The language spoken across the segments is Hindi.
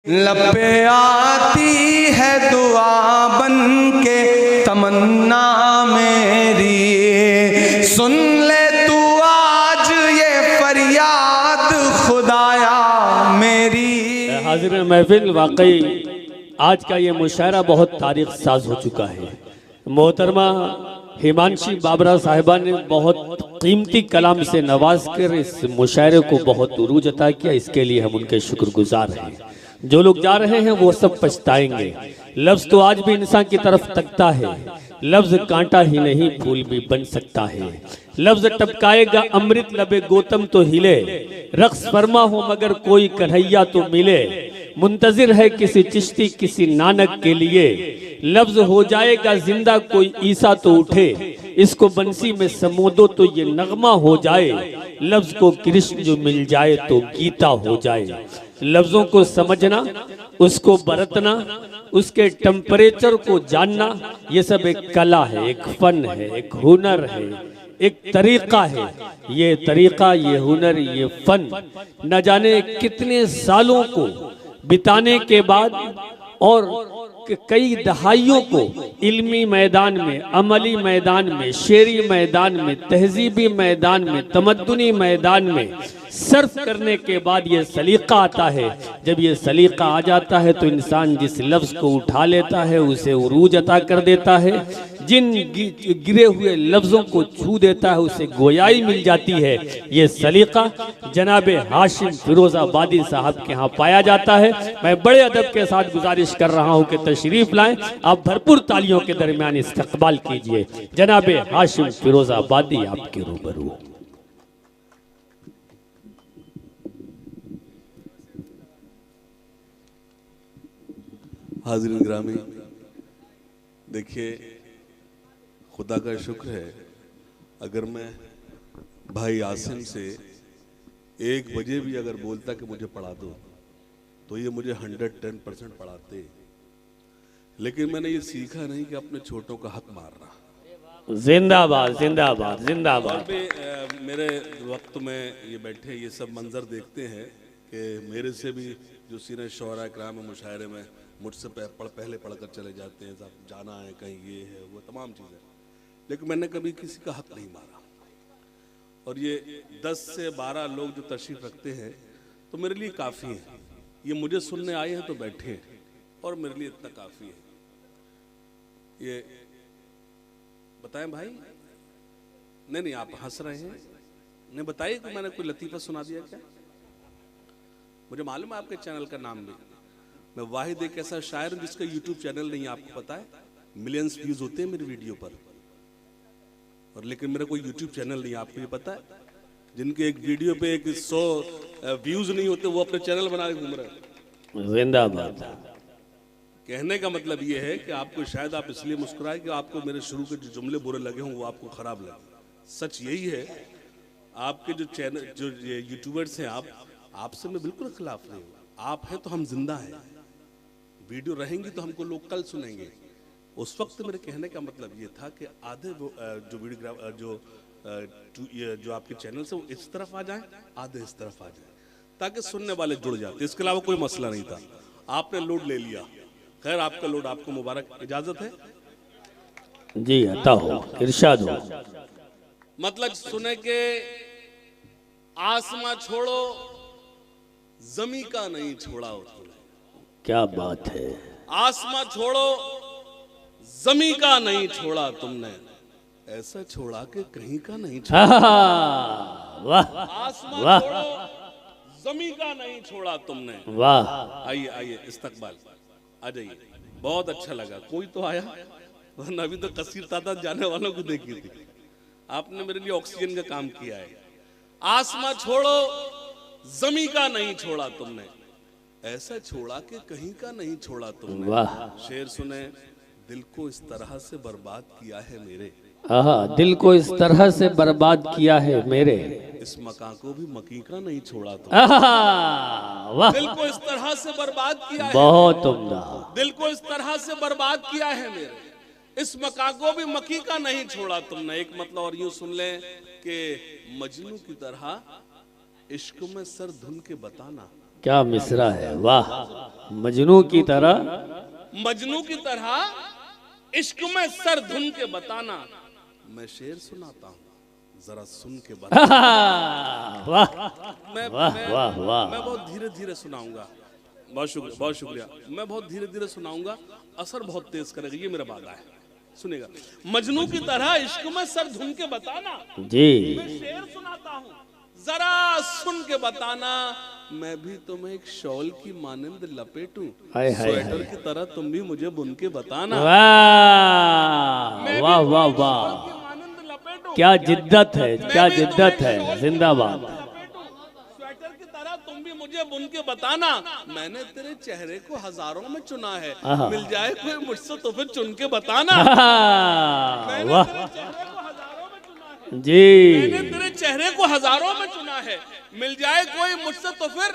लब पे आती है दुआ बन के तमन्ना मेरी, सुन ले तू आज ये फरियाद खुदाया मेरी। हाज़िर महफिल, वाकई आज का ये मुशायरा बहुत तारीख साज हो चुका है। मोहतरमा हिमांशी बाबरा साहिबा ने बहुत कीमती कलाम से नवाज कर इस मुशायरे को बहुत उरूज अता किया। इसके लिए हम उनके शुक्रगुजार हैं। जो लोग जा रहे हैं वो सब पछताएंगे। लफ्ज तो आज भी इंसान की तरफ तकता है, लफ्ज कांटा ही नहीं फूल भी बन सकता है। लफ्ज टपकाएगा अमृत लबे गौतम तो हिले, रक्स फरमा हो मगर कोई कन्हैया तो मिले। मुंतजिर है किसी चिश्ती किसी नानक के लिए, लफ्ज हो जाएगा जिंदा कोई ईसा तो उठे। इसको बंसी में समोदो तो ये नगमा हो जाए, लफ्ज को कृष्ण जो मिल जाए तो गीता हो जाए। लफ्जों को समझना, उसको बरतना, उसके टेम्परेचर को जानना, ये सब एक कला है, एक फन है, एक हुनर है, एक तरीका है। ये तरीका, ये हुनर, ये फन न जाने कितने सालों को बिताने के बाद और कई दहाइयों को इल्मी मैदान में, अमली मैदान में, शेरी मैदान में, तहजीबी मैदान में, तमद्दुनी मैदान में सर्फ करने के बाद ये सलीका आता है। जब ये सलीका आ जाता है तो इंसान जिस लफ्ज को उठा लेता है उसे उरूज अता कर देता है। जिन गिरे हुए लफ्जों को छू देता है उसे गोयाई मिल जाती है। ये सलीका जनाबे हाशिम फिरोजाबादी साहब के यहाँ पाया जाता है। मैं बड़े अदब के साथ गुजारिश कर रहा हूँ कि तशरीफ लाएं, आप भरपूर तालियों के दरमियान इस्तकबाल कीजिए। जनाबे हाशिम फिरोजाबादी आपके रूबरू। हाज़िर ग्रामी, देखिए खुदा का शुक्र है, अगर मैं भाई आसिम से 1 बजे भी अगर बोलता कि मुझे पढ़ा दो तो ये मुझे 110% पढ़ाते। लेकिन मैंने ये सीखा नहीं कि अपने छोटों का हक मारना। जिंदाबाद जिंदाबाद जिंदाबाद। मेरे वक्त में ये बैठे ये सब मंजर देखते हैं कि मेरे से भी जो सीने शोरा कराम मुशायरे में मुझसे पहले पढ़कर चले जाते हैं, साहब जाना है कहीं, ये है वो तमाम चीज़ें। लेकिन मैंने कभी किसी का हक नहीं मारा। और ये 10 से 12 लोग जो तशरीफ रखते हैं तो मेरे लिए काफ़ी है। ये मुझे सुनने आए हैं तो बैठे हैं और मेरे लिए इतना काफ़ी है। ये बताएं भाई? नहीं, आप हंस रहे हैं। नहीं बताइए कि मैंने कोई लतीफ़ा सुना दिया क्या? मुझे मालूम है आपके चैनल का नाम भी। मैं वाहिद एक ऐसा शायर हूं जिसका यूट्यूब चैनल नहीं है, आपको पता है। मिलियंस व्यूज होते हैं मेरी वीडियो पर, और लेकिन मेरा कोई यूट्यूब चैनल नहीं है, आपको ये पता है। जिनके एक वीडियो पे 100 व्यूज नहीं होते वो अपने चैनल बना के घूम रहे हैं। जिंदाबाद। कहने का मतलब ये है कि आपको शायद आप इसलिए मुस्कुराए कि आपको मेरे शुरू के जो जुमले बुरे लगे हों वो आपको खराब लगे। सच यही है। आपके जो चैनल जो यूट्यूबर्स हैं, आपसे मैं बिल्कुल खिलाफ नहीं हूँ। आप हैं तो हम जिंदा हैं, वीडियो रहेंगी तो हमको लोग कल सुनेंगे। उस वक्त मेरे कहने का मतलब ये था कि आधे जो वीडियोग्राफ जो आपके चैनल से वो इस तरफ आ जाएं, आधे इस तरफ आ जाएं, ताकि सुनने वाले जुड़ जाते। इसके अलावा कोई मसला नहीं था। आपने लोड ले लिया, खैर आपका लोड, आपको मुबारक। इजाजत है जी, अता हो, इरशाद हो। मतलब सुने के आसमां छोड़ो जमी का नहीं छोड़ा हो तुमने। क्या बात है। आसमां छोड़ो जमी का नहीं छोड़ा तुमने, ऐसा छोड़ा कि कहीं का नहीं छोड़ा। वाह आसमां छोड़ो जमी का नहीं छोड़ा तुमने। वाह। आइए आइए, इस्तकबाल आ जाइए। बहुत अच्छा लगा कोई तो आया, वरना अभी तो कसीर तादाद जाने वालों को देखी थी। आपने मेरे लिए ऑक्सीजन का काम किया है। आसमां छोड़ो जमी का नहीं छोड़ा तुमने, ऐसा छोड़ा कि कहीं का नहीं छोड़ा तुमने। वाह। शेर सुने, दिल को इस तरह से बर्बाद किया है मेरे। दिल को इस तरह से बर्बाद किया है मेरे, इस मकान को भी मकी का नहीं छोड़ा तुमने। वाह। दिल को इस तरह से बर्बाद किया है, बहुत उम्दा। दिल को इस तरह से बर्बाद किया है मेरे, इस मकान को भी मकी का नहीं छोड़ा तुमने। एक मतलब और यूं सुन लें कि मजनू की तरह इश्क में सर धुन के बताना, क्या मिसरा है, वाह। मजनू की तरह, मजनू की तरह इश्क में सर धुन के बताना। मैं शेर सुनाता हूँ, जरा सुन के बता। वाह मैं वाह वाह वाह। मैं बहुत धीरे धीरे सुनाऊंगा। बहुत शुक्रिया, बहुत शुक्रिया। मैं बहुत धीरे धीरे सुनाऊंगा, असर बहुत तेज करेगा, ये मेरा वादा है। सुनेगा। मजनू की तरह इश्क में सर धुन के बताना। जी। मैं शेर सुनाता हूँ, जरा सुन के बताना। मैं भी तुम्हें एक शॉल की मानंद लपेटूं, हाय हाय स्वेटर की तरह तुम भी मुझे बुन के बताना। वाह मैं भी वाह वाह तुम्हें वाह। शॉल की मानंद लपेटूं, क्या जिद्दत है, क्या मैं भी जिद्दत तुम्हें है, शॉल की जिंदाबाद। मानंद लपेटूं, स्वेटर की तरह तुम भी मुझे बुन के बताना। मैंने तेरे चेहरे को हजारों में चुना है, आहा। मिल जाए कोई मुझसे तो फिर चुन के बताना। मैंने वाह तेरे चेहरे को हजारों में चुना है, जी। मैंने तेरे चेहरे को हजारों में चुना है, मिल जाए कोई मुझसे तो फिर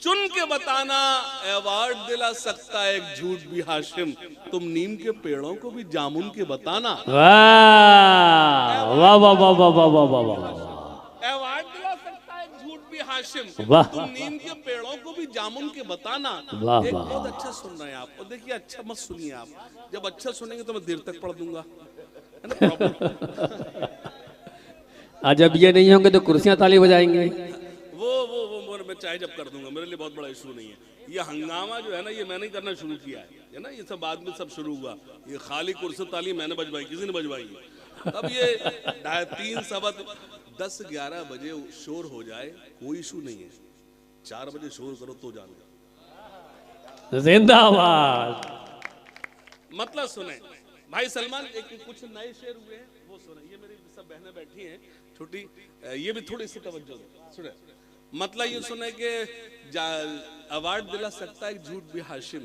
चुन के बताना। अवार्ड दिला सकता है एक झूठ भी हाशिम, तुम नीम के पेड़ों को भी जामुन के बताना। वाह वाह वाह वाह वाह वाह वाह वाह वाह। अवार्ड दिला सकता है एक झूठ भी हाशिम, वाह। तुम नीम के पेड़ों को भी जामुन के बताना। वाह, एक वाह। बहुत अच्छा सुन रहे हैं आप, और देखिए अच्छा मत सुनिए आप, जब अच्छा सुनेंगे तो मैं देर तक पढ़ दूंगा, है ना प्रॉब्लम। आज जब ये नहीं होंगे तो कुर्सियां ताली बजाएंगे। वो मैं चाहे जब कर दूंगा, मेरे लिए बहुत बड़ा इशू नहीं है। ये हंगामा जो है ना, ये मैंने करना शुरू किया है ना, ये सब बाद में सब शुरू हुआ। ये खाली कुर्सी ताली मैंने बजवाई, किसी ने बजवाई है। अब ये 3 सवा 10-11 बजे शोर हो जाए कोई इशू नहीं है, 4 बजे शोर करो तो जानो। जिंदाबाद। मतलब सुने भाई सलमान, एक कुछ नए शेर हुए हैं वो सुने। ये मेरी सब बहनें बैठी हैं छोटी, ये भी थोड़ी सी तवज्जो दो, सुने। मतलब ये सुने कि अवार्ड दिला सकता है एक झूठ भी हाशिम,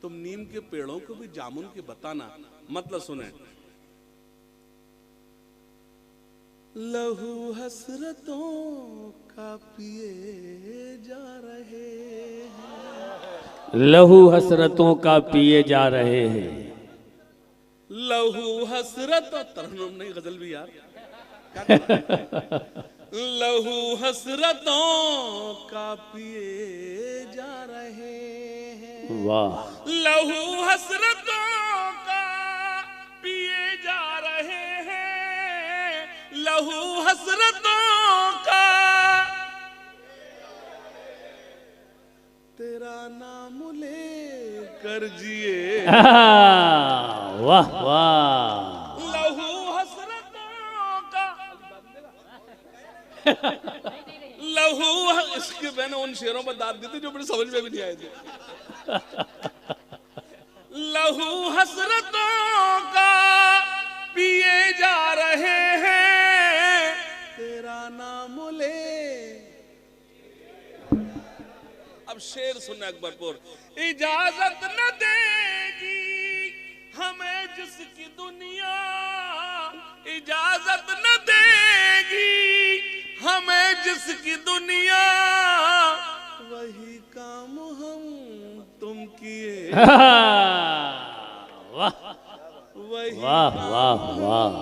तुम नीम के पेड़ों को भी जामुन के बताना। मतलब सुने। लहू हसरतों का पिए जा रहे हैं, लहू हसरतों का पिए जा रहे हैं। लहू हसरत, तरन्नुम नहीं गजल भी यार, क्या करना? लहू हसरतों का पिए जा रहे हैं। वाह। लहू हसरतों का पिए जा रहे हैं, लहू हसरतों का तेरा नाम ले कर जिए। वाह वाह। लहू हसरतों का लहू, इसके मैंने उन शेरों पर दाद दी थी जो मुझे समझ में भी नहीं आए थे। लहू हसरतों का पिए जा रहे हैं, तेरा नाम ले। अब शेर सुनना अकबरपुर। इजाजत न देगी हमें जिसकी दुनिया, इजाजत न देगी हमें जिसकी दुनिया, वही काम हम तुम किए। वाह वही वाह वाह वाह।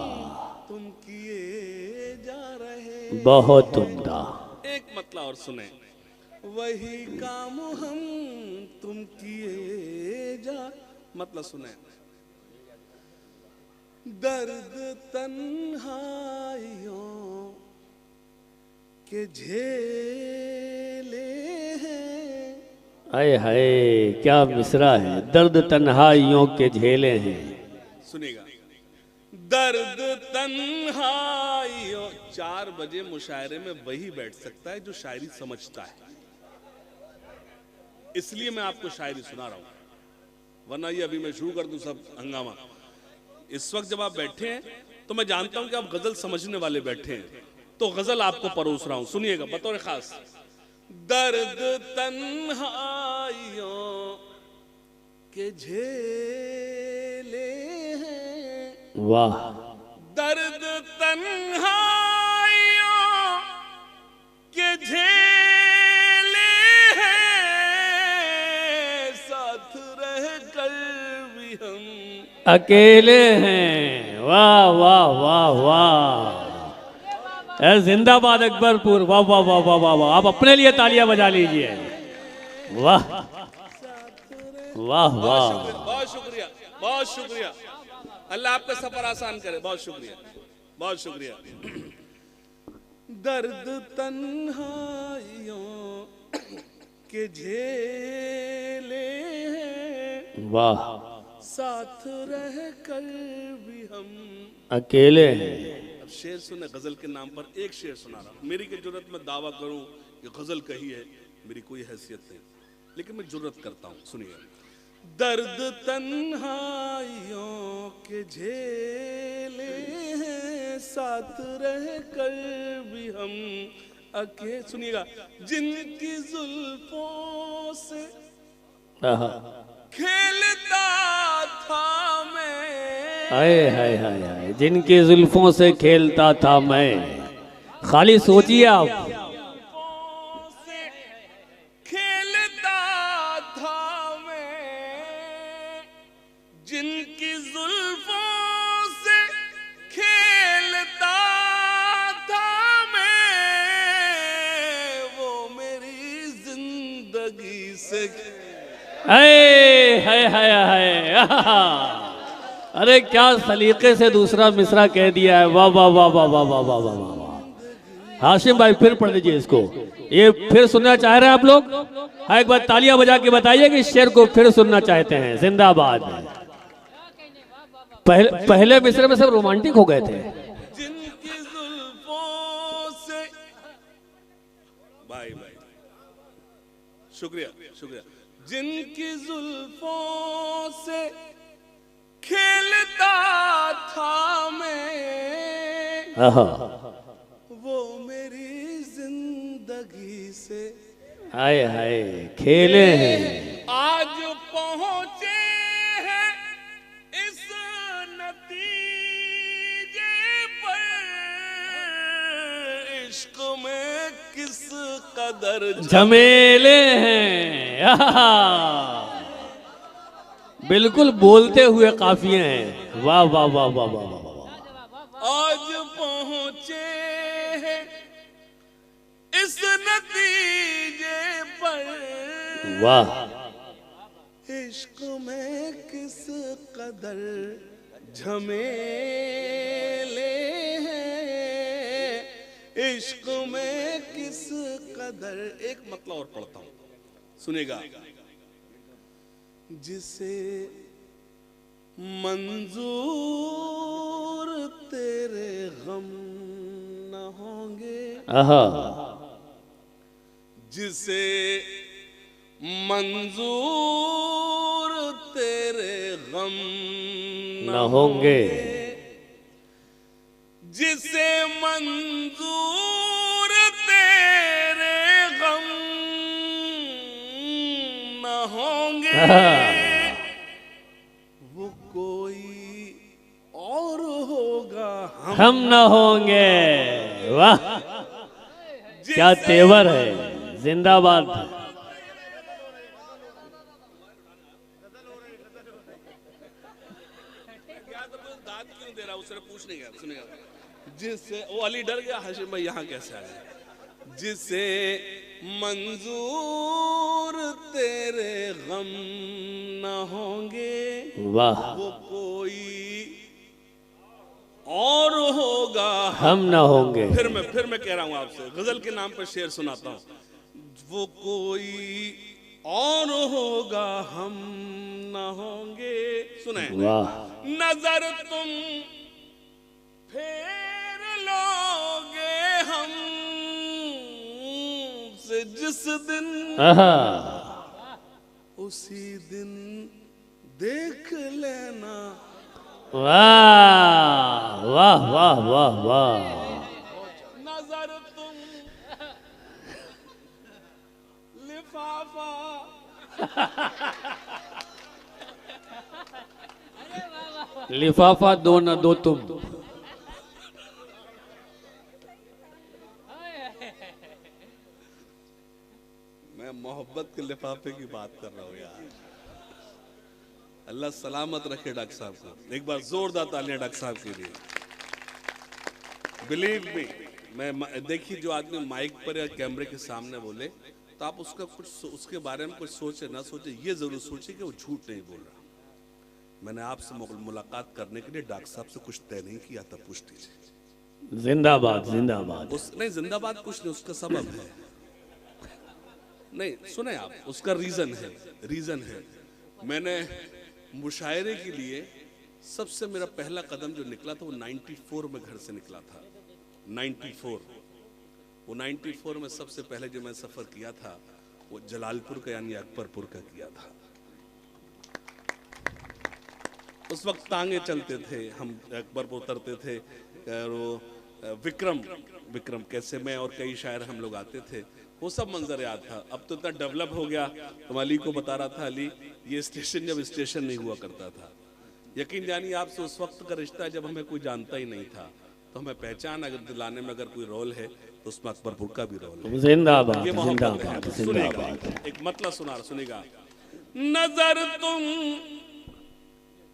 तुम किए जा रहे। बहुत उम्दा। एक मतलब और सुने। वही काम हम तुम किए जा, मतलब सुने। दर्द तन्हाइयों के झेले हैं। हाय हाय क्या मिसरा है, दर्द तन्हाइयों के झेले हैं। सुनिएगा। दर्द तन्हाइयों, 4 बजे मुशायरे में वही बैठ सकता है जो शायरी समझता है, इसलिए मैं आपको शायरी सुना रहा हूं, वरना ये अभी मैं शुरू कर दूं सब हंगामा। इस वक्त जब आप बैठे हैं तो मैं जानता हूं कि आप गजल समझने वाले बैठे हैं, तो गजल आपको परोस रहा हूं, सुनिएगा बतौर खास। दर्द तन्हाइयों के झेले हैं। वाह। दर्द तन्हाइयों के झेले हैं, साथ रह कर भी हम अकेले हैं। वाह वाह वाह वाह। जिंदाबाद अकबरपुर, वाह वाह वाह वाह वाह वाह। आप अपने लिए तालियां बजा लीजिए। वाह वाह वाह। बहुत शुक्रिया, बहुत शुक्रिया। अल्लाह आपका सफर आसान करे। बहुत शुक्रिया, बहुत शुक्रिया। दर्द तन्हाइयों के झेले हैं, वाह। साथ रह कर भी हम अकेले हैं। अब शेर सुने, गजल के नाम पर एक शेर सुना रहा हूं। मेरी की जुर्रत में दावा करूं कि गजल कही है, मेरी कोई हैसियत नहीं, लेकिन मैं जुर्रत करता हूं। सुनिए। दर्द तन्हाइयों के झेले हैं, साथ रह कर भी हम अकेले। सुनिएगा। जिनकी जुल्फों से खेलता था मैं, हाय हाय हाय हाय, जिनकी जुल्फों से खेलता था मैं। खाली सोचिए आप, से खेलता था मैं, जिनकी जुल्फों से खेलता था मैं, वो मेरी जिंदगी से। हाय हाय हाय हाय। अरे क्या सलीके से दूसरा मिसरा कह दिया है। वाह वाह वाह वाह वाह वाह वाह वाह वाह। हाशिम भाई फिर पढ़ लीजिए इसको। ये फिर सुनना चाह रहे हैं आप लोग? हाँ, एक बार तालियां बजा के बताइए कि शेर को फिर सुनना चाहते हैं। जिंदाबाद। पहले मिसरे में सब रोमांटिक हो गए थे। जिनकी जुल्फों से। भाई भाई शुक्रिया शुक्रिया। जिनकी जुल्फों से खेलता था मैं, वो मेरी जिंदगी से। हाय हाय, खेले हैं। आज पहुंचे हैं इस नतीजे पर, इश्क में किस कदर झमेले हैं। बिल्कुल बोलते हुए काफिए हैं। वाह वाह वाह वाह वाह वाह वाह। आज पहुंचे हैं इस नतीजे पर, वाह। इश्क में किस कदर झमेले हैं, इश्क में किस कदर। एक मतलब और पढ़ता हूं, सुनेगा। जिसे मंजूर तेरे गम न होंगे, जिसे मंजूर तेरे गम न होंगे, जिसे मंजूर तेरे गम न होंगे, वो कोई और होगा हम न होंगे। वाह क्या तेवर है। जिंदाबाद। दाद क्यों दे रहा, उसने पूछने गया। सुनेगा। जिससे वो अली डर गया, हाशिम भाई यहाँ कैसे आ गए। जिसे मंजूर तेरे गम न होंगे, वाह, वो कोई और होगा हम न होंगे। फिर मैं कह रहा हूं आपसे, गजल के नाम पर शेर सुनाता हूं। वो कोई और होगा, हम न होंगे। सुने। वाह। नजर तुम फेर लोगे हम से जिस दिन, उसी दिन देख लेना। वाह वाह वाह वाह वाह। नजर तुम लिफाफा लिफाफा दो न दो तुम। मैं मोहब्बत के लिफाफे की बात कर रहा हूं यार। अल्लाह सलामत रखे डॉक्टर साहब को। एक बार जोरदार तालियां डॉक्टर साहब के लिए। बिलीव मी, देखिए, जो आदमी माइक पर या कैमरे के सामने बोले तो आप उसका कुछ उसके बारे में कुछ सोचे ना सोचे, ये जरूर सोचे कि वो झूठ नहीं बोल रहा। मैंने आपसे मुलाकात करने के लिए डॉक्टर साहब से कुछ तय नहीं किया था, पूछ लीजिए। जिंदाबाद जिंदाबाद। नहीं, जिंदाबाद कुछ नहीं, उसका सबब है। नहीं सुने आप, उसका रीजन है। मैंने मुशायरे के लिए सबसे मेरा पहला कदम जो निकला था वो 94 में घर से निकला था। 94 में सबसे पहले जो मैं सफर किया था वो जलालपुर का यानी अकबरपुर का किया था। उस वक्त तांगे चलते थे, हम अकबरपुर उतरते थे और वो विक्रम कैसे मैं और कई शायर हम लोग आते थे, वो सब मंजर याद था। अब तो इतना डेवलप हो गया। तो अली को बता रहा था, अली ये स्टेशन जब स्टेशन नहीं हुआ करता था, यकीन जानिए आपसे उस वक्त का रिश्ता है जब हमें कोई जानता ही नहीं था, तो हमें पहचान अगर दिलाने में अगर कोई रोल है तो उसमें अकबरपुर का भी रोल है। जिंदाबाद ये मोहब्बत है। जिंदाबाद सुनेगा, जिंदाबाद। एक मतलब सुनेगा। नजर तुम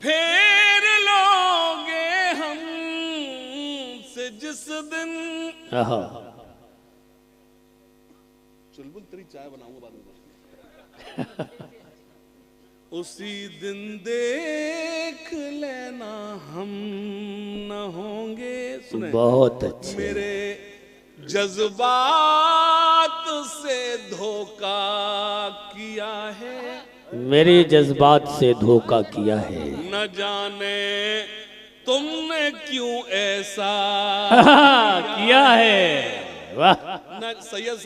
फेर लोगे हम से जिस दिन, आहा, चुलबुल तेरी चाय बनाऊंगा बाद में, उसी दिन देख लेना हम न होंगे। सुने, बहुत अच्छे। मेरे जज्बात से धोखा किया है, मेरे जज्बात से धोखा किया है, न जाने तुमने क्यों ऐसा किया है। वाह, न सैयद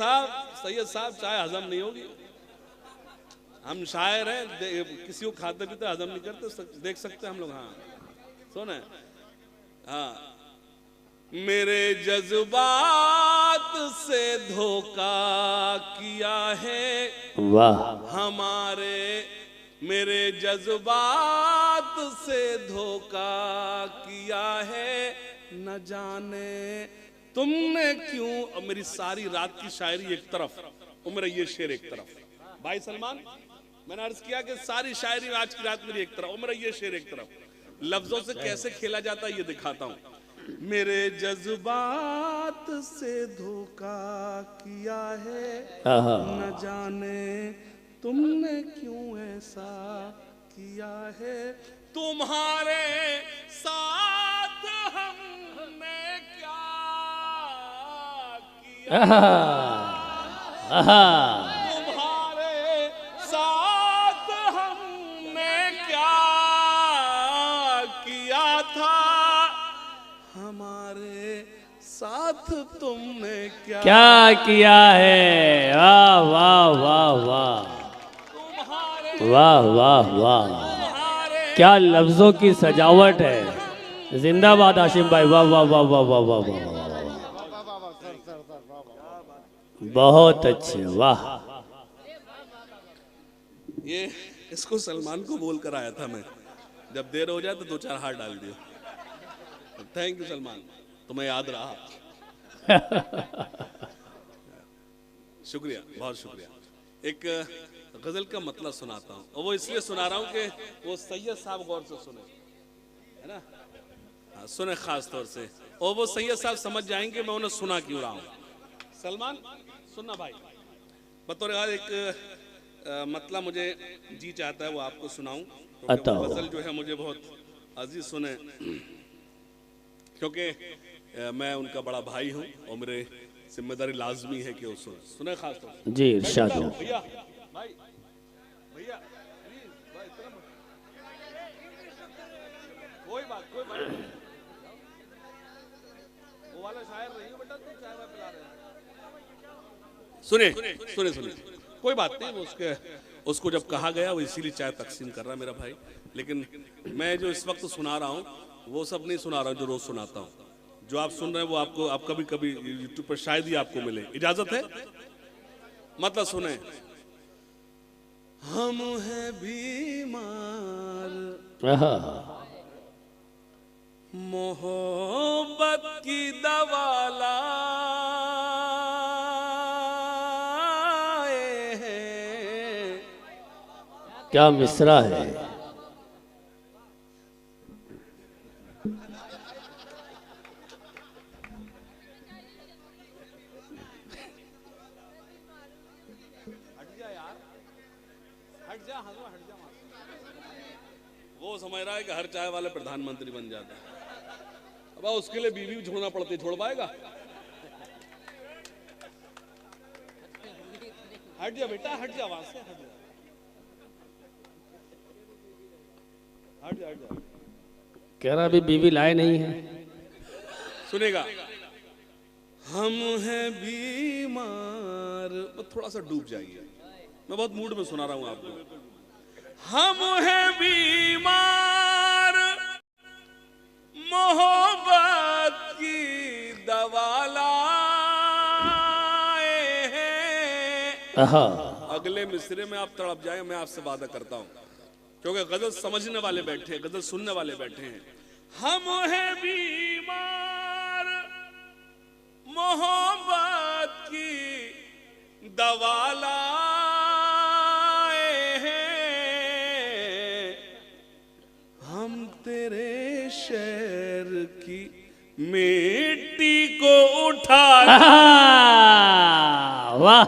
साहब चाय हजम नहीं होगी। हम शायर हैं, किसी को खाते पीते हजम नहीं करते, देख सकते हैं हम लोग। हाँ सुने, हाँ, मेरे जज्बात से धोखा किया है, वाह, हमारे मेरे जज्बात से धोखा किया है, न जाने तुमने क्यों। और मेरी सारी रात की शायरी एक तरफ और मेरा ये शेर एक तरफ। भाई सलमान, मैंने अर्ज किया कि सारी शायरी आज की रात मेरी एक तरफ और मेरा ये शेर एक तरफ। लफ्जों से कैसे खेला जाता है ये दिखाता हूं। मेरे जज्बात से धोखा किया है, आहा, न जाने तुमने क्यों ऐसा किया है, तुम्हारे साथ हमने क्या किया, आहा, आहा, तुम्हारे साथ हमने क्या किया था, हमारे साथ तुमने क्या किया है। वाह वाह वाह वाह वाह वाह वाह, क्या लफ्जों की सजावट है। जिंदाबाद आशिम भाई, वाह वाह वाह वाह वाह वाह वाह, बहुत अच्छे, वाह। ये इसको सलमान को बोल कर आया था मैं, जब देर हो जाए तो 2-4 हाथ डाल दियो। थैंक यू सलमान, तुम्हें याद रहा। शुक्रिया, बहुत शुक्रिया। एक गजल का मतलब सुनाता हूँ, और वो इसलिए सुना रहा हूँ कि वो सैयद साहब गौर से सुने, है ना। हाँ, सुने खास तौर से, और वो सैयद साहब समझ जाएंगे मैं उन्हें सुना क्यों रहा हूँ। सलमान सुनना भाई, बतौर यार एक मतलब मुझे जी चाहता है वो आपको सुनाऊं, क्योंकि वो गजल जो है मुझे बहुत अजीज सुने, क्योंकि मैं उनका बड़ा भाई हूँ और मेरे जिम्मेदारी लाजमी है कि वो सुने खास तौर से। जी इरशाद हो। भैया भाई भैया कोई बात वो वाला शायर नहीं हो बेटा, तुम चाय पिला रहे हैं। सुने, कोई बात नहीं, वो उसको जब कहा गया वो इसीलिए चाय तकसीम कर रहा है मेरा भाई। लेकिन मैं जो इस वक्त सुना रहा हूँ वो सब नहीं सुना रहा हूँ जो रोज सुनाता हूँ। जो आप सुन रहे हैं वो आप कभी यूट्यूब पर शायद ही आपको मिले। इजाजत है, मतलब सुने। हम हैं बीमार मोहब्बत की दवा लाए हैं। क्या मिसरा है। वो समझ रहा है कि हर चाय वाले प्रधानमंत्री बन जाता है। अब उसके लिए बीवी भी छोड़ना पड़ती, छोड़ पाएगा? हट जा बेटा, हट जा वहां से, हट जा, हट जा, हट जा। कह रहा अभी बीवी लाए नहीं है। सुनेगा, हम हैं बीमार, थोड़ा सा डूब जाइए, मैं बहुत मूड में सुना रहा हूं आपको। हम हैं बीमार, मोहब्बत की दवा लाए हैं। अगले मिसरे में आप तड़प जाए, मैं आपसे वादा करता हूं, क्योंकि गजल समझने वाले बैठे हैं, गजल सुनने वाले बैठे हैं। हम हैं बीमार, मोहब्बत की दवा लाए हैं। हम तेरे शहर की मिट्टी को उठा। वाह,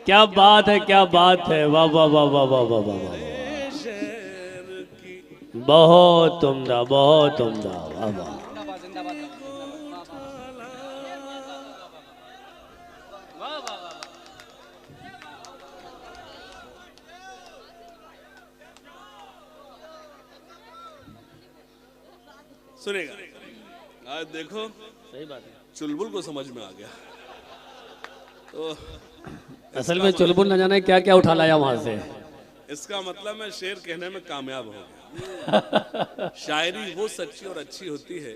क्या बात है, क्या बात है, वाह वाह वाह वाह वाह वाह वाह, बहुत उम्दा, बहुत उम्दा, वाह वाह। सुनेगा, आज देखो, सही बात है, चुलबुल को समझ में आ गया। तो असल में चुलबुल न जाने क्या क्या उठा लाया वहां से। इसका मतलब मैं शेर कहने में कामयाब हो गया। शायरी वो सच्ची और अच्छी होती है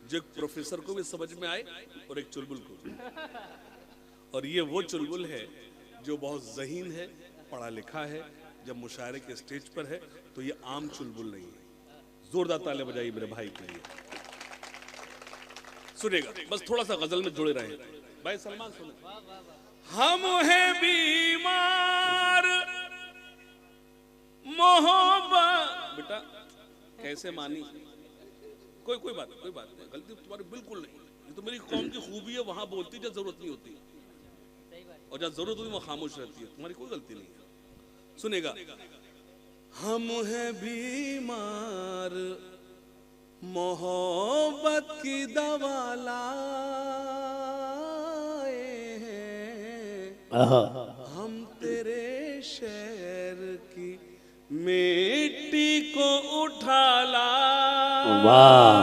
जो एक प्रोफेसर को भी समझ में आए और एक चुलबुल को भी। और ये वो चुलबुल है जो बहुत ज़हीन है, पढ़ा लिखा है, जब मुशायरे के स्टेज पर है तो ये आम चुलबुल नहीं है। जोरदार ताली बजाइए मेरे भाई के लिए। सुनेगा, बस थोड़ा सा गजल में जुड़े रहे भाई। सलमान सुने, हम हैं बीमार, मोहब्बत। बेटा कैसे मानी? कोई बात नहीं, गलती तुम्हारी बिल्कुल नहीं। ये तो मेरी कौम की खूबी है, वहां बोलती जब जरूरत नहीं होती, और जब जरूरत होती वहां खामोश रहती है। तुम्हारी कोई गलती नहीं है। सुनेगा, हम हैं बीमार, मोहब्बत की दवा लाए हैं। हम तेरे शहर की मिट्टी को उठा लाए। वाह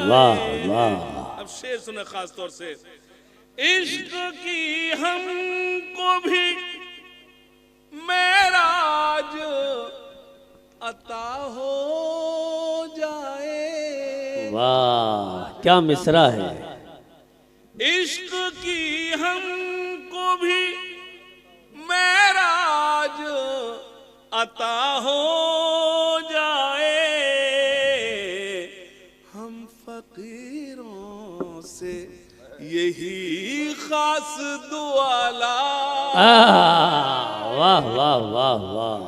वाह वाह। अब शेर सुने खास तौर से, इश्क की हमको भी मेराज अता हो जाए। वाह, क्या मिसरा है। इश्क की हमको भी मेराज अता हो जाए। हम फकीरों से यही खास दुआ लाए। वाह वाह वाह वाह।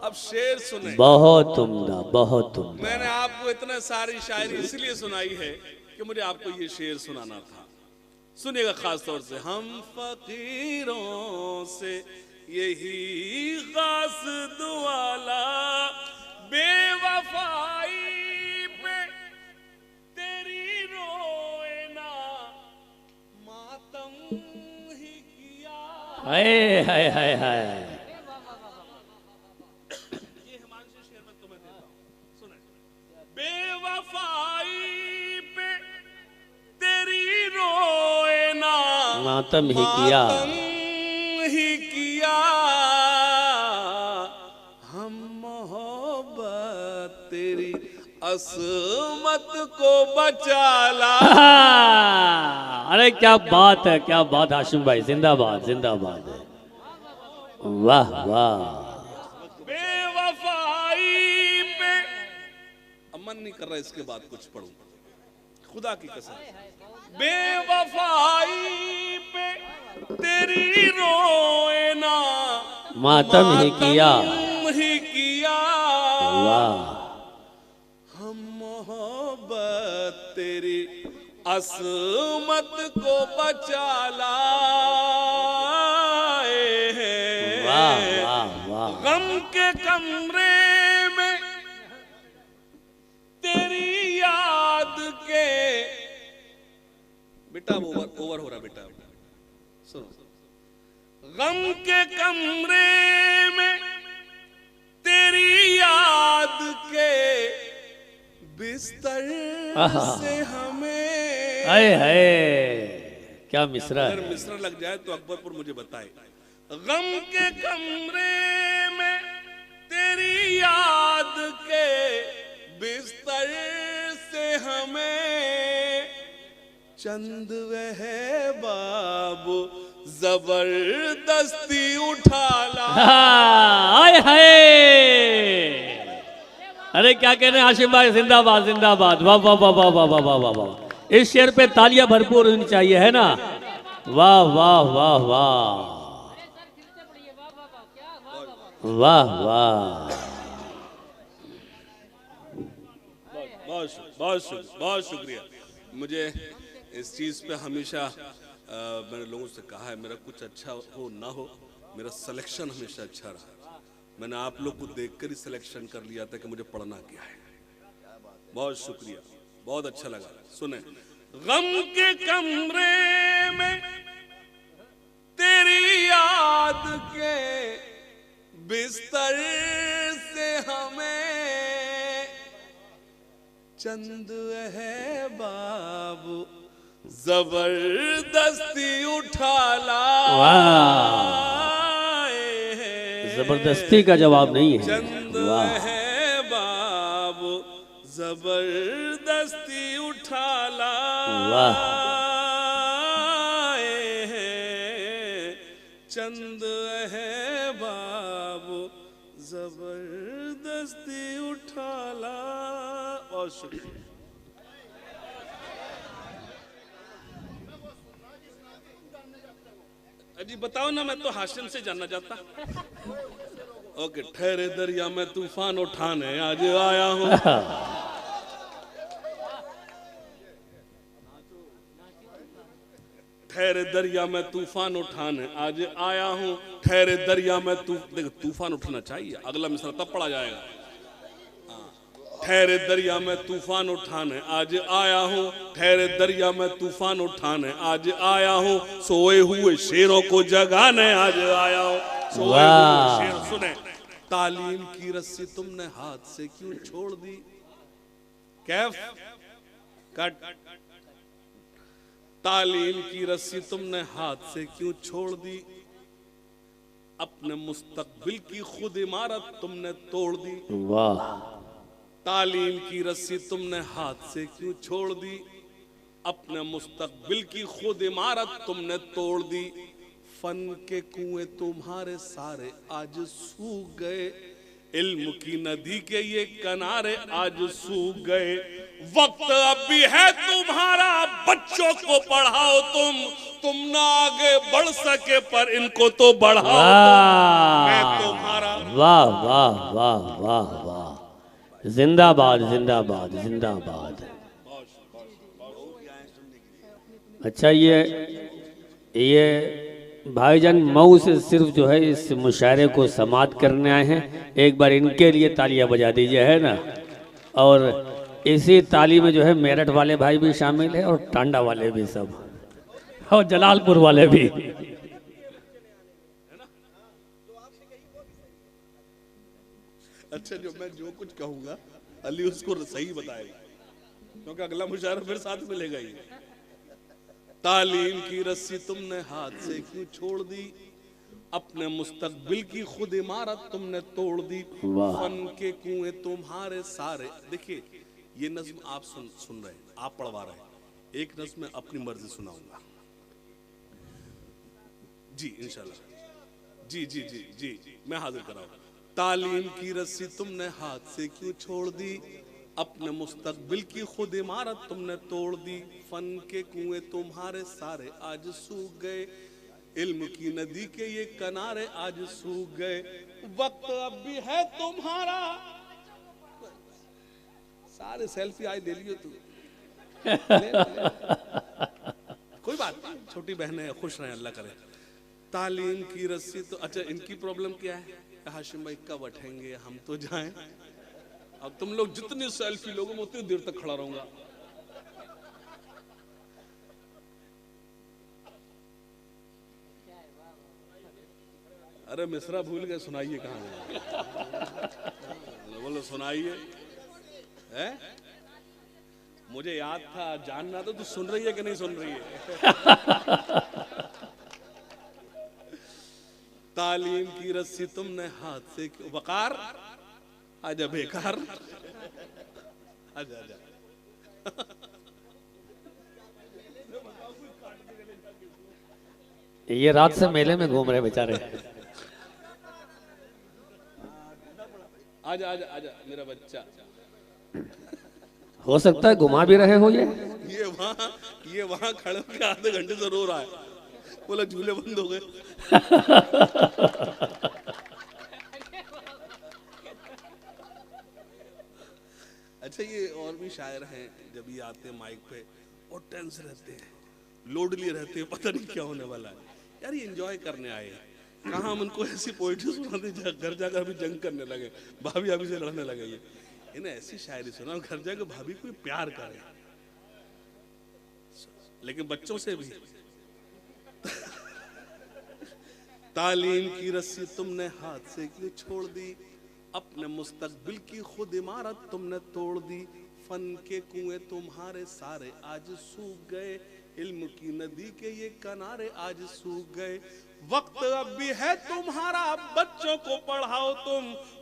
अब शेर सुने, बहुत उम्दा, बहुत उम्दा। मैंने आपको इतने सारी शायरी इसलिए सुनाई है कि मुझे आपको ये शेर सुनाना था। सुनिएगा खास तौर से, हम फकीरों से यही खास दुआ ला, बेवफाई पे तेरी रोए ना मातम ही किया। हाय हाय हाय हाय। बेवफाई पे तेरी रोए ना मातम ही किया, हम मोहब्बत तेरी असमत को बचा ला। अरे क्या बात है, क्या बात। हाशिम भाई जिंदाबाद, जिंदाबाद। वाह वाह। मन नहीं कर रहा इसके बाद कुछ पढ़ूं, खुदा की कसम। बेवफाई पे तेरी रोए ना मातम ही किया। वाह। हम मोहब्बत तेरी असमत को बचा लाए हैं। वाह वाह वाह। वाह। गम के कमरे में तेरी याद के, बेटा ओवर हो रहा बेटा, सुनो। गम के कमरे में तेरी याद के बिस्तर से हमें, हाय हाय क्या मिसरा अगर है। मिस्र लग जाए तो अकबरपुर मुझे बताए। गम के कमरे में तेरी याद के बिस्तर से हमें चंद वह बाबू जबरदस्ती उठा ला। हाय हाय, अरे क्या कह रहे हैं आशिम भाई, जिंदाबाद जिंदाबाद, वाह वाह वाह वाह वाह वाह वाह वाह वाह। इस शेर पे तालियां भरपूर होनी चाहिए, है ना। वाह वाह वाह वाह वाह वाह। बहुत शुक्रिया। मुझे इस चीज पे हमेशा मैंने लोगों से कहा है, मेरा कुछ अच्छा हो ना हो, मेरा सिलेक्शन हमेशा अच्छा रहा। मैंने आप लोग को देखकर ही सिलेक्शन कर लिया था कि मुझे पढ़ना क्या है। बहुत शुक्रिया, बहुत अच्छा लगा। सुने, गम के कमरे में तेरी याद के बिस्तर से हमें चंद है बाबू जबरदस्ती उठा लाए हैं। जबरदस्ती का जवाब नहीं है। चंद वाह है बाबू जबरदस्ती उठा लाए हैं। चंद है बाबू जबरदस्ती उठा ला। और शुक्रिया। अजी बताओ ना, मैं तो हाशिम से जानना चाहता। ओके, ठहरे दरिया में तूफान उठाने आज आया हूँ। ठहरे दरिया में तूफान उठाने आज आया हूँ। ठहरे दरिया में देखो तूफान उठना चाहिए, अगला मिसरा तब पढ़ा जाएगा। ठहरे दरिया में तूफान उठाने आज आया हूँ। ठहरे दरिया में तूफान उठाने आज आया हूँ। सोए हुए शेरों को जगाने आज आया हूँ। सोए हुए शेर। सुने, तालीम की रस्सी तुमने हाथ से क्यों छोड़ दी। कैफ कट। तालीम की रस्सी तुमने हाथ से क्यों छोड़ दी। अपने मुस्तकबिल की खुद इमारत तुमने तोड़ दी। वाह। तालीम की रस्सी तुमने हाथ से क्यों छोड़ दी। अपने मुस्तकबिल की खुद इमारत तुमने तोड़ दी। फन के कुएं तुम्हारे सारे आज सूख गए। इल्म की नदी के ये किनारे आज सूख गए। वक्त अब भी है तुम्हारा, बच्चों को पढ़ाओ तुम ना आगे बढ़ सके पर इनको तो बढ़ाओ मैं तुम्हारा। वाह वाह वाह वाह वाह, जिंदाबाद जिंदाबाद जिंदाबाद। अच्छा, ये भाईजान मऊ से सिर्फ जो है इस मुशायरे को समाप्त करने आए हैं। एक बार इनके लिए तालियां बजा दीजिए, है ना। और इसी ताली में जो है मेरठ वाले भाई भी शामिल है और टांडा वाले भी सब, और जलालपुर वाले भी। अच्छा, जो कुछ कहूंगा अली उसको सही बताएगा, क्योंकि अगला मुशायरा फिर साथ मिलेगा ही। तालीम की रस्सी तुमने हाथ से क्यों छोड़ दी। अपने मुस्तकबिल की खुद इमारत तुमने तोड़ दी। फन के कुएं तुम्हारे सारे। देखिए, ये नज्म आप सुन रहे हैं, आप पढ़वा रहे हैं। एक नज्म मैं अपनी मर्जी सुनाऊंगा जी, इंशाल्लाह। जी जी जी जी जी मैं हाजिर कराऊंगा। तालीम की रस्सी तुमने हाथ से क्यों छोड़ दी। अपने मुस्तकबिल की खुद इमारत तुमने तोड़ दी। फन के कुएं तुम्हारे सारे आज सूख गए। इल्म की नदी के ये किनारे आज सूख गए। वक्त अब भी है तुम्हारा। सारे सेल्फी आज ले लियो तू। कोई बात नहीं, छोटी बहनें खुश रहें, अल्लाह करे। तालीम की रस्सी तो, अच्छा इनकी प्रॉब्लम क्या है। हाशिम भाई कब उठेंगे, हम तो जाएं। अब तुम लोग जितनी सेल्फी लोगे मैं उतनी देर तक खड़ा रहूंगा। अरे मिश्रा भूल गए, सुनाइए कहाँ गए? बोलो सुनाइए। है मुझे याद था, जानना तो तू सुन रही है कि नहीं सुन रही है? तालीम की रस्सी तुमने हाथ से क्यों, वकार आजा बेकार, आजा आजा। ये रात से मेले में घूम रहे बेचारे। आजा आजा आजा मेरा बच्चा। हो सकता है घुमा भी रहे हो ये। ये वहां खड़े होकर आधे घंटे से रो रहा है, बोला झूले बंद हो गए। अच्छा ये और भी शायर हैं, जब ये आते हैं माइक पे और टेंस रहते हैं, लोडली रहते हैं, पता नहीं क्या होने वाला है। यार ये एंजॉय करने आए हैं, कहाँ हम उनको ऐसी पोइट्री सुनाते घर जाकर अभी जंग करने लगे, भाभी अभी से लड़ने लगे। ये इन्हें ऐसी शायरी सुना, घर जाकर भाभी कोई प्यार करे, लेकिन बच्चों से भी। तालीम की रस्सी तुमने हाथ से क्यों छोड़ दी, अपने मुस्तकबिल की खुद इमारत तुमने तोड़ दी। फन के कुएं तुम्हारे सारे आज सूख गए, इल्म की नदी के ये किनारे आज सूख गए। वक्त अब भी है तुम्हारा, बच्चों को पढ़ाओ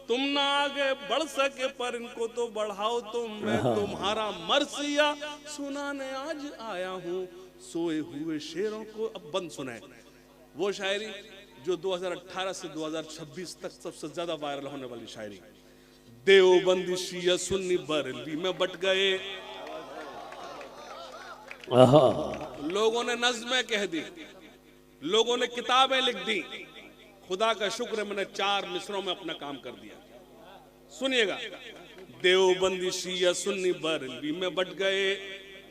तुम ना आगे बढ़ सके पर इनको तो बढ़ाओ तुम। मैं तुम्हारा मरसिया सुनाने आज आया हूँ, सोए हुए शेरों को। अब बंद सुनाए वो शायरी जो 2018 से 2026 तक सबसे ज्यादा वायरल होने वाली शायरी। देवबंदी शिया सुन्नी बरेलवी में बट गए, लोगों ने नज़्में कह दी, लोगों ने किताबें लिख दी। खुदा का शुक्र है मैंने 4 मिसरों में अपना काम कर दिया। सुनिएगा, देवबंदी शिया सुन्नी बरेलवी में बट गए,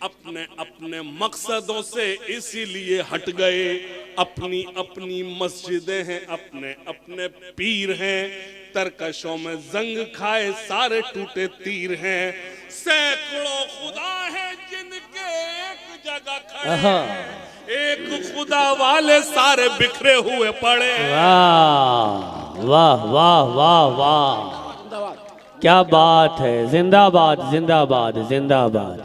अपने अपने मकसदों से इसीलिए हट गए। अपनी अपनी मस्जिदें हैं, अपने अपने पीर हैं, तरकशों में जंग खाए सारे टूटे तीर हैं। सैकड़ों खुदा हैं जिनके एक जगह खड़े, एक खुदा वाले सारे बिखरे हुए पड़े। वाह वाह वाह वाह वाह, क्या बात है। जिंदाबाद जिंदाबाद जिंदाबाद।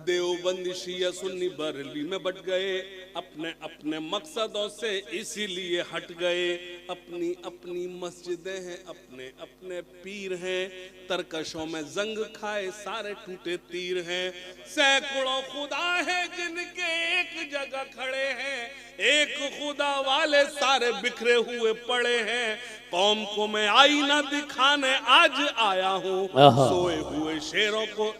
देवबंदी शिया सुन्नी बरेलवी में बट गए, अपने अपने मकसदों से इसीलिए हट गए। अपनी अपनी मस्जिदें हैं, अपने अपने पीर हैं, तरकशों में जंग खाए सारे टूटे तीर हैं। सैकड़ों खुदा हैं जिनके एक जगह खड़े हैं, एक खुदा वाले सारे बिखरे हुए पड़े हैं। कौम को मैं आईना दिखाने आज आया हूँ, सोए हुए शेरों को।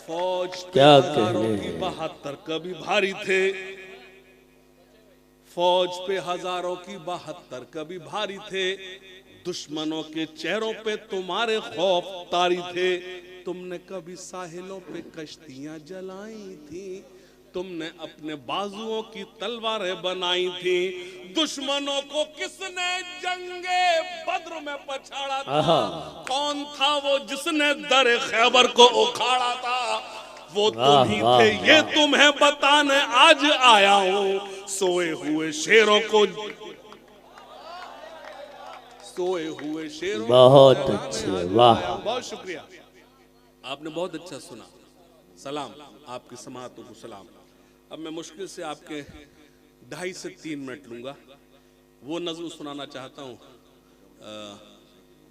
फौज क्या हजारों की 72 कभी भारी थे, फौज पे हजारों की 72 कभी भारी थे। दुश्मनों के चेहरों पे तुम्हारे खौफ तारी थे। तुमने कभी साहिलों पे कश्तियां जलाई थी, तुमने अपने बाजुओं की तलवारें बनाई थी। दुश्मनों को किसने जंगे बद्र में पछाड़ा था, कौन था वो जिसने दर खैबर को उखाड़ा था। वो तुम ही थे ये तुम्हें बताने आज आया हूँ, सोए हुए शेरों को, सोए हुए शेरों। बहुत अच्छे, वाह। बहुत शुक्रिया, आपने बहुत अच्छा सुना। सलाम आपकी समातों को सलाम। अब मैं मुश्किल से आपके 2.5 से 3 मिनट लूंगा। वो नज़्म सुनाना चाहता हूँ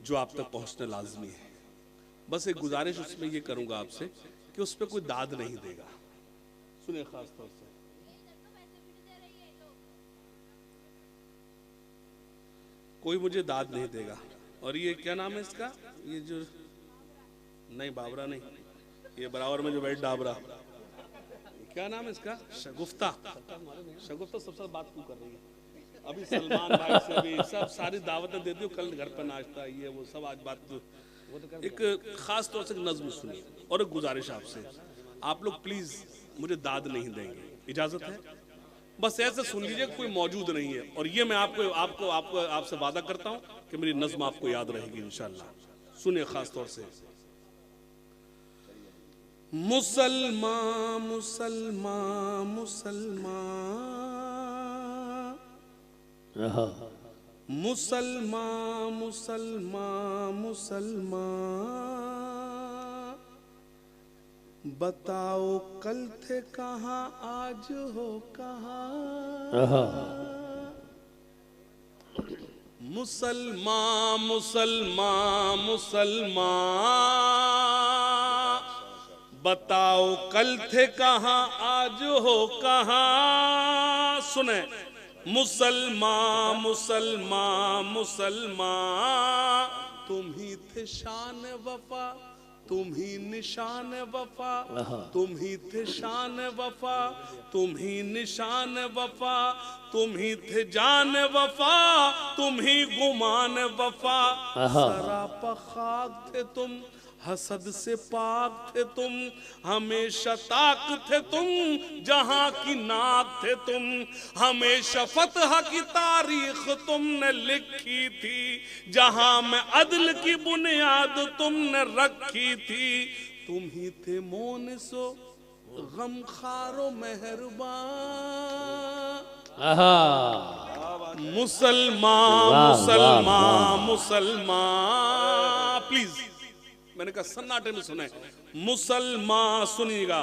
जो आप तक पहुँचना लाजमी है। बस एक गुजारिश उसमें ये करूँगा आपसे कि उस पर कोई दाद नहीं देगा। सुनिए खास तौर से, कोई मुझे दाद नहीं देगा। और ये क्या नाम है इसका, ये जो नहीं बाबरा नहीं, ये बराबर में जो बैठ डाबरा, क्या नाम है इसका, शगुफ्ता। शगुफ्ता सबसे बात क्यों कर रही है? अभी सलमान भाई से भी सब सारी दावतें दे दी, कल घर पर नाश्ता ये वो सब, आज बात तो एक खास तौर से नज्म सुनिए। और एक गुजारिश आपसे, आप लोग प्लीज मुझे दाद नहीं देंगे, इजाजत है? बस ऐसे सुन लीजिए, कोई मौजूद नहीं है। और ये मैं आपसे वादा करता हूं कि मेरी नज्म आपको याद रहेगी इंशाअल्लाह। सुनिए खास तौर से। मुसलमान मुसलमान मुसलमान, मुसलमान मुसलमान मुसलमान, बताओ कल थे कहाँ, आज हो कहाँ। मुसलमान मुसलमान मुसलमान, बताओ कल थे कहाँ, आज हो कहाँ। सुने। मुसलमान मुसलमान मुसलमान, तुम ही थे शान वफा, तुम ही निशान वफा, तुम ही थे शान वफा, तुम ही निशान वफा, तुम ही थे जान वफा, तुम ही गुमान वफा। सरापा खाक थे तुम, हसद से पाक थे तुम, हमेशा ताक थे तुम, जहां की नाक थे तुम। हमेशा फतह की तारीख तुमने लिखी थी, जहां में अदल की बुनियाद तुमने रखी थी। तुम ही थे मोनिसो गमखारो मेहरबान। मुसलमान मुसलमान मुसलमान, प्लीज मैंने कहा सन्नाटे में सुने। मुसलमान सुनिएगा।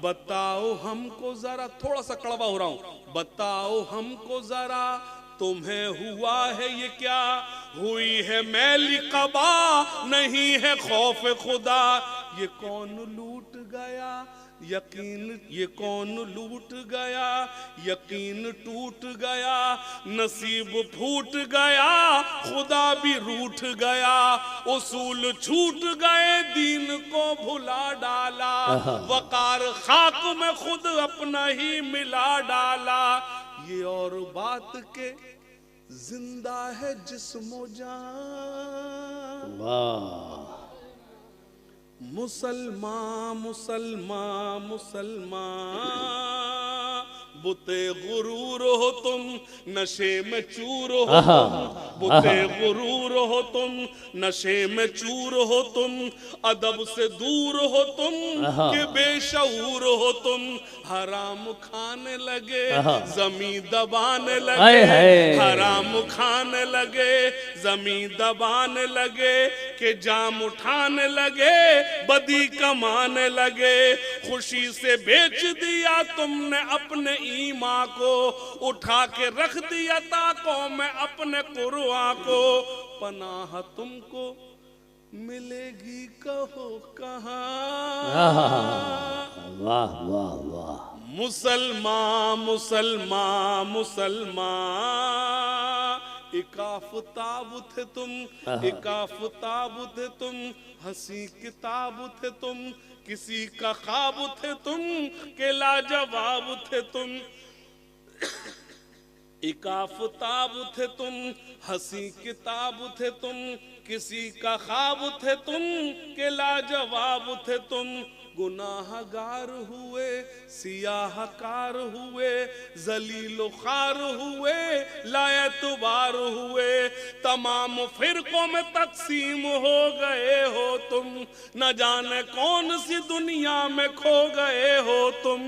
बताओ हमको जरा, थोड़ा सा कड़वा हो रहा हूं, बताओ हमको जरा, तुम्हें हुआ है ये क्या, हुई है मैली कबा, नहीं है खौफ खुदा। ये कौन लूट गया यकीन, ये कौन लूट गया यकीन टूट गया, नसीब फूट गया, खुदा भी रूठ गया। उसूल छूट गए, दीन को भुला डाला, वकार खाक में खुद अपना ही मिला डाला। ये और बात के जिंदा है जिस्मो जान। मुसलमान मुसलमान मुसलमान, बुते गुरूर हो तुम, नशे में चूर हो तुम। बुते गुरूर हो तुम, नशे में चूर हो तुम। अदब से दूर हो तुम, कि बेशऊर हो तुम। हराम खाने लगे, जमीन दबाने लगे। हराम खाने लगे, जमीन दबाने लगे। कि जाम उठाने लगे, बदी कमाने लगे। खुशी से बेच दिया तुमने अपने ईमान को, उठा के रख दिया ताकों में अपने कुरआन को। पनाह तुमको मिलेगी कहो कहाँ। वाह वाह वाह। मुसलमान मुसलमान मुसलमान, इकाफताब थे तुम, इकाफताब थे तुम, हंसी किताब थे तुम। किसी का ख्वाब थे तुम, के लाजवाब थे तुम। इकाफताब थे तुम, हंसी किताब थे तुम। किसी का ख्वाब थे तुम, के लाजवाब थे तुम। गुनाहगार हुए, सियाहकार हुए, जलीलो खार हुए, लायतबार हुए। तमाम फिरकों में तकसीम हो गए हो तुम, न जाने कौन सी दुनिया में खो गए हो तुम।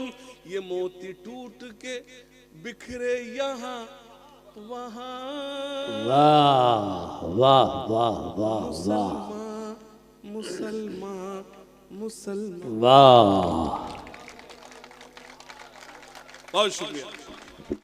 ये मोती टूट के बिखरे यहाँ वहाँ। वाह वाह वाह वाह वाह। मुसलमान मुसलमान मुसलमान। वाह। बहुत शुक्रिया।